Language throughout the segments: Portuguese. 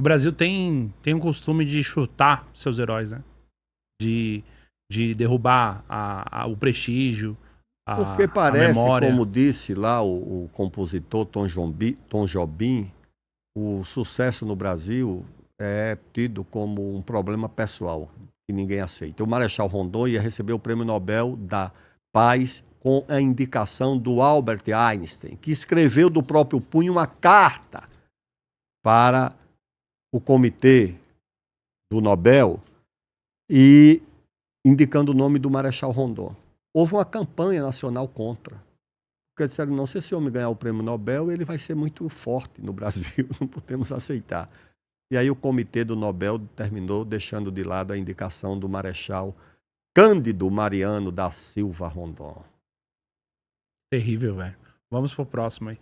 O Brasil tem um costume de chutar seus heróis, né? De, de derrubar o prestígio, Porque a parece, memória. como disse lá o compositor Tom Jobim, o sucesso no Brasil é tido como um problema pessoal, que ninguém aceita. O Marechal Rondon ia receber o Prêmio Nobel da Paz com a indicação do Albert Einstein, que escreveu do próprio punho uma carta para o comitê do Nobel e indicando o nome do Marechal Rondon. Houve uma campanha nacional contra. Porque disseram, não, se esse homem ganhar o Prêmio Nobel, ele vai ser muito forte no Brasil, não podemos aceitar. E aí o comitê do Nobel terminou deixando de lado a indicação do Marechal Cândido Mariano da Silva Rondon. Terrível, velho. Vamos pro próximo aí.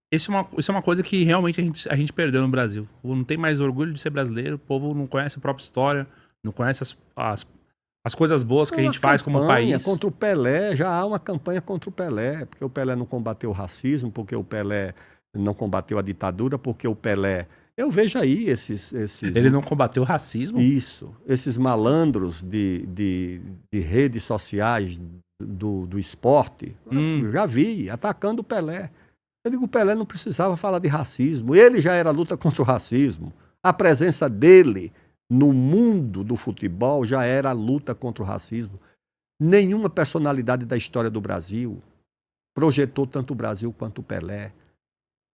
Isso é uma coisa que realmente a gente perdeu no Brasil. O povo não tem mais orgulho de ser brasileiro, o povo não conhece a própria história, não conhece as coisas boas que a gente faz como país. Contra o Pelé, já há uma campanha contra o Pelé, porque o Pelé não combateu o racismo, porque o Pelé não combateu a ditadura, porque o Pelé... Eu vejo aí esses... Ele não combateu o racismo? Isso. Esses malandros de redes sociais do esporte, eu já vi, atacando o Pelé. Eu digo, o Pelé não precisava falar de racismo. Ele já era luta contra o racismo. A presença dele no mundo do futebol já era a luta contra o racismo. Nenhuma personalidade da história do Brasil projetou tanto o Brasil quanto o Pelé.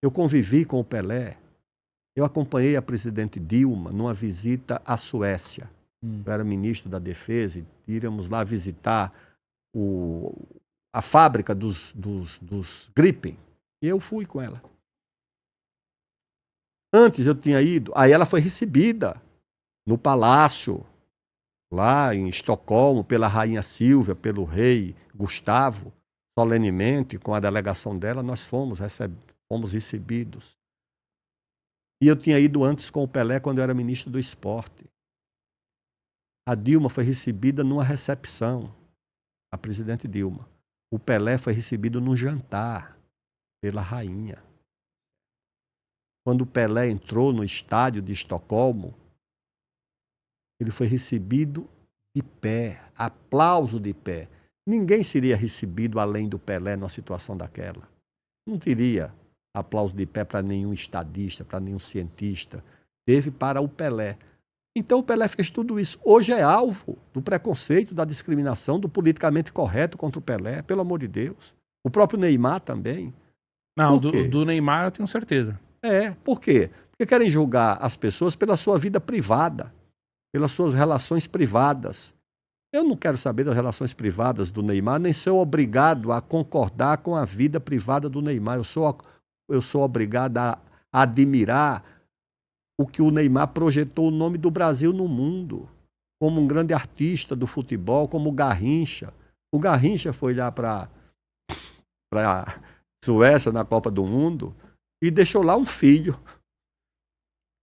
Eu convivi com o Pelé. Eu acompanhei a presidente Dilma numa visita à Suécia. Eu era ministro da Defesa e íamos lá visitar a fábrica dos Gripen. E eu fui com ela. Antes eu tinha ido, aí ela foi recebida no palácio, lá em Estocolmo, pela rainha Silvia, pelo rei Gustavo, solenemente, com a delegação dela, nós fomos recebidos. E eu tinha ido antes com o Pelé, quando eu era ministro do Esporte. A Dilma foi recebida numa recepção, a presidente Dilma. O Pelé foi recebido num jantar pela rainha. Quando o Pelé entrou no estádio de Estocolmo, ele foi recebido de pé, aplauso de pé. Ninguém seria recebido além do Pelé numa situação daquela. Não teria aplauso de pé para nenhum estadista, para nenhum cientista. Teve para o Pelé. Então o Pelé fez tudo isso. Hoje é alvo do preconceito, da discriminação, do politicamente correto contra o Pelé, pelo amor de Deus. O próprio Neymar também. Não, do Neymar eu tenho certeza. Por quê? Porque querem julgar as pessoas pela sua vida privada, pelas suas relações privadas. Eu não quero saber das relações privadas do Neymar, nem sou obrigado a concordar com a vida privada do Neymar. Eu sou obrigado a admirar o que o Neymar projetou o nome do Brasil no mundo, como um grande artista do futebol, como o Garrincha. O Garrincha foi lá para a Suécia na Copa do Mundo e deixou lá um filho.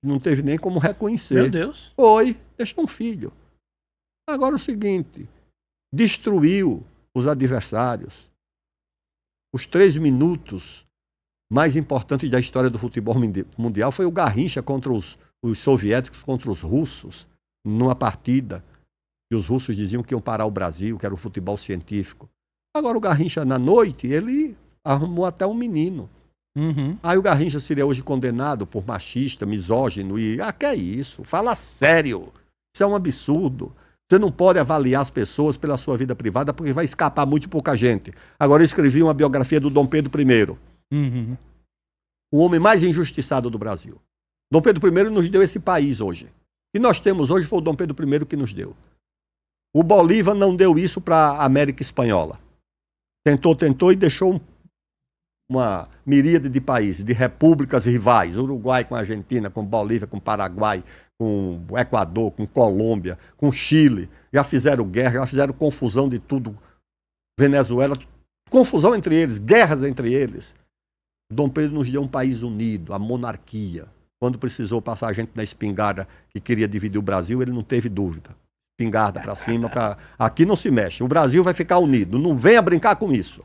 Não teve nem como reconhecer. Meu Deus. Deixou um filho. Agora é o seguinte, destruiu os adversários. Os 3 minutos mais importantes da história do futebol mundial foi o Garrincha contra os soviéticos, contra os russos, numa partida que os russos diziam que iam parar o Brasil, que era o futebol científico. Agora o Garrincha, na noite, ele arrumou até um menino. Aí o Garrincha seria hoje condenado por machista, misógino e... que é isso? Fala sério. Isso é um absurdo. Você não pode avaliar as pessoas pela sua vida privada porque vai escapar muito pouca gente. Agora eu escrevi uma biografia do Dom Pedro I. O homem mais injustiçado do Brasil. Dom Pedro I nos deu esse país hoje. O que nós temos hoje foi o Dom Pedro I que nos deu. O Bolívar não deu isso para a América Espanhola. Tentou e deixou uma miríade de países, de repúblicas rivais. Uruguai com a Argentina, com Bolívia, com Paraguai, com Equador, com Colômbia, com Chile. Já fizeram guerra, já fizeram confusão de tudo. Venezuela, confusão entre eles, guerras entre eles. Dom Pedro nos deu um país unido, a monarquia. Quando precisou passar a gente na espingarda que queria dividir o Brasil, ele não teve dúvida. Espingarda para cima, aqui não se mexe. O Brasil vai ficar unido, não venha brincar com isso.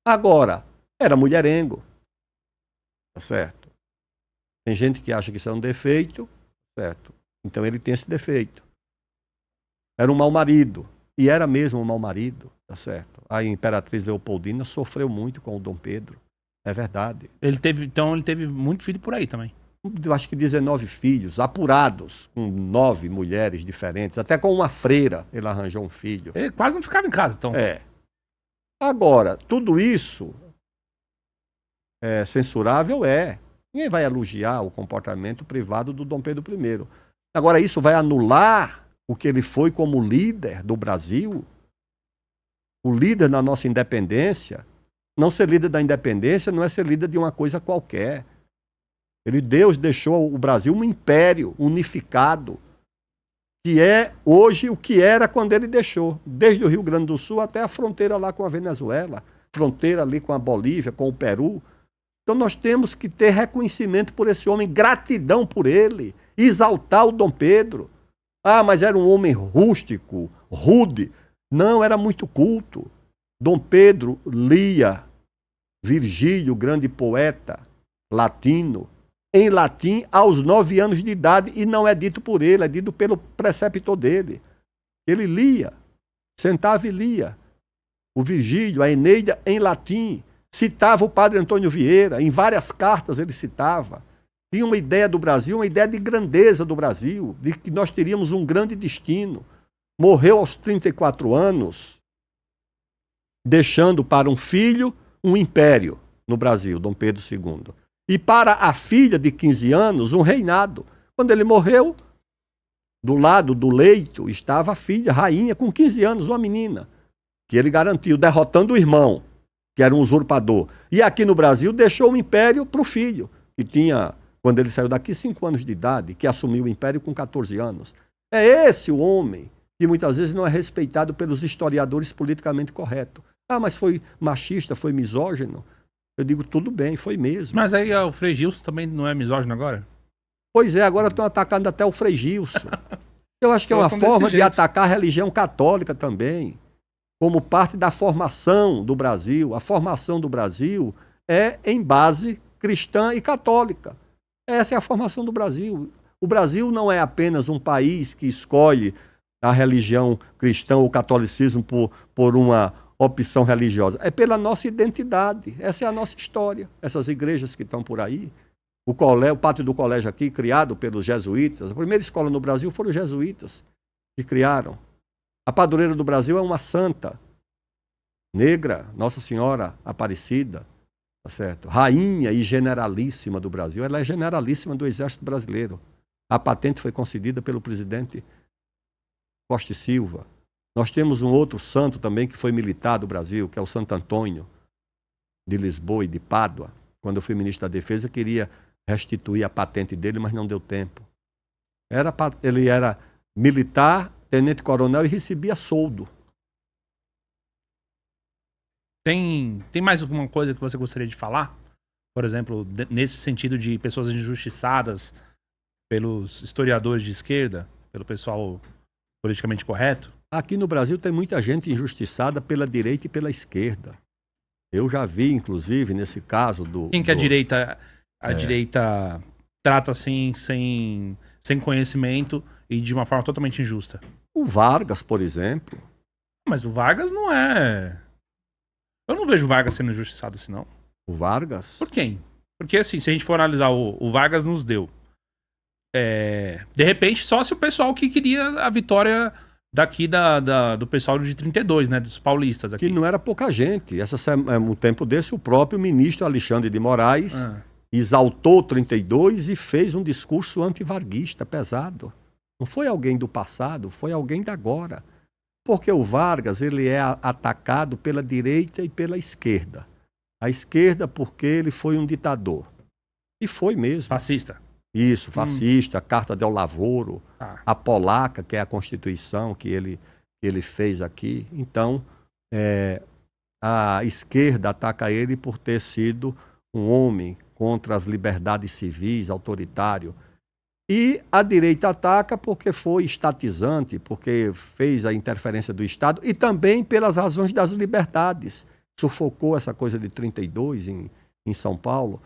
Agora, era mulherengo. Tá certo? Tem gente que acha que isso é um defeito, certo? Então ele tem esse defeito. Era um mau marido, e era mesmo um mau marido, tá certo? A Imperatriz Leopoldina sofreu muito com o Dom Pedro, é verdade. Então ele teve muito filho por aí também. Eu acho que 19 filhos, apurados, com 9 mulheres diferentes, até com uma freira ele arranjou um filho. Ele quase não ficava em casa, então. É. Agora, tudo isso é censurável? É. Ninguém vai elogiar o comportamento privado do Dom Pedro I. Agora, isso vai anular o que ele foi como líder do Brasil? O líder da nossa independência? Não ser líder da independência não é ser líder de uma coisa qualquer. Deus deixou o Brasil um império unificado, que é hoje o que era quando ele deixou. Desde o Rio Grande do Sul até a fronteira lá com a Venezuela, fronteira ali com a Bolívia, com o Peru. Então nós temos que ter reconhecimento por esse homem, gratidão por ele, exaltar o Dom Pedro. Ah, mas era um homem rústico, rude. Não, era muito culto. Dom Pedro lia Virgílio, grande poeta latino, em latim aos 9 anos de idade, e não é dito por ele, é dito pelo preceptor dele. Ele lia, sentava e lia o Virgílio, a Eneida em latim, citava o padre Antônio Vieira, em várias cartas ele citava. Tinha uma ideia do Brasil, uma ideia de grandeza do Brasil, de que nós teríamos um grande destino. Morreu aos 34 anos, deixando para um filho um império no Brasil, Dom Pedro II. E para a filha de 15 anos, um reinado. Quando ele morreu, do lado do leito estava a filha, rainha, com 15 anos, uma menina, que ele garantiu, derrotando o irmão, que era um usurpador. E aqui no Brasil deixou o império para o filho, que tinha, quando ele saiu daqui, 5 anos de idade, que assumiu o império com 14 anos. É esse o homem que muitas vezes não é respeitado pelos historiadores politicamente corretos. Ah, mas foi machista, foi misógino. Eu digo, tudo bem, foi mesmo. Mas aí o Frei Gilson também não é misógino agora? Pois é, agora estão atacando até o Frei Gilson. Eu acho que é uma forma de atacar a religião católica também, como parte da formação do Brasil. A formação do Brasil é em base cristã e católica. Essa é a formação do Brasil. O Brasil não é apenas um país que escolhe a religião cristã ou catolicismo por uma opção religiosa. É pela nossa identidade. Essa é a nossa história. Essas igrejas que estão por aí. O pátio do colégio aqui, criado pelos jesuítas. A primeira escola no Brasil foram os jesuítas que criaram. A padroeira do Brasil é uma santa negra, Nossa Senhora Aparecida, tá certo? Rainha e generalíssima do Brasil. Ela é generalíssima do Exército Brasileiro. A patente foi concedida pelo presidente Costa e Silva. Nós temos um outro santo também que foi militar do Brasil, que é o Santo Antônio de Lisboa e de Pádua. Quando eu fui ministro da Defesa, eu queria restituir a patente dele, mas não deu tempo. Ele era militar, tenente-coronel e recebia soldo. Tem mais alguma coisa que você gostaria de falar? Por exemplo, nesse sentido de pessoas injustiçadas pelos historiadores de esquerda, pelo pessoal politicamente correto? Aqui no Brasil tem muita gente injustiçada pela direita e pela esquerda. Eu já vi, inclusive, nesse caso do... Quem que a direita trata assim, sem conhecimento e de uma forma totalmente injusta? O Vargas, por exemplo. Mas o Vargas não é... Eu não vejo o Vargas sendo injustiçado assim, não. O Vargas? Por quem? Porque, assim, se a gente for analisar, o Vargas nos deu. De repente, só se o pessoal que queria a vitória daqui do pessoal de 32, né? Dos paulistas aqui. Que não era pouca gente. Um tempo desse, o próprio ministro Alexandre de Moraes exaltou 32 e fez um discurso antivarguista pesado. Não foi alguém do passado, foi alguém da agora. Porque o Vargas, ele é atacado pela direita e pela esquerda. A esquerda porque ele foi um ditador. E foi mesmo. Fascista. Isso, fascista, a Carta del Lavoro, a polaca, que é a Constituição que ele fez aqui. Então, a esquerda ataca ele por ter sido um homem contra as liberdades civis, autoritário. E a direita ataca porque foi estatizante, porque fez a interferência do Estado e também pelas razões das liberdades. Sufocou essa coisa de 32 em São Paulo.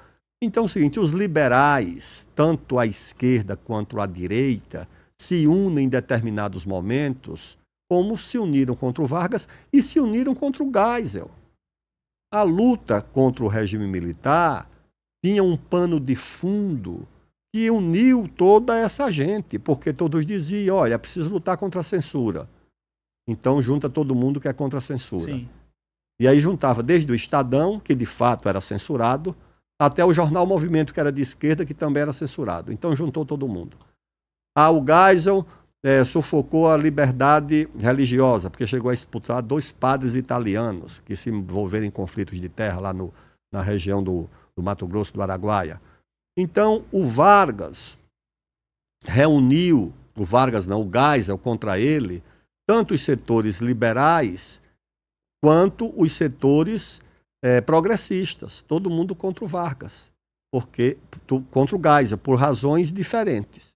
Então é o seguinte, os liberais, tanto à esquerda quanto à direita, se unem em determinados momentos, como se uniram contra o Vargas e se uniram contra o Geisel. A luta contra o regime militar tinha um pano de fundo que uniu toda essa gente, porque todos diziam, olha, é preciso lutar contra a censura. Então junta todo mundo que é contra a censura. Sim. E aí juntava desde o Estadão, que de fato era censurado, até o jornal Movimento, que era de esquerda, que também era censurado. Então juntou todo mundo. O Geisel sufocou a liberdade religiosa, porque chegou a expulsar 2 padres italianos que se envolveram em conflitos de terra lá na região do Mato Grosso, do Araguaia. Então, o Vargas reuniu, o Geisel contra ele, tanto os setores liberais quanto os setores progressistas. Todo mundo contra o Vargas, contra o Geisel, por razões diferentes.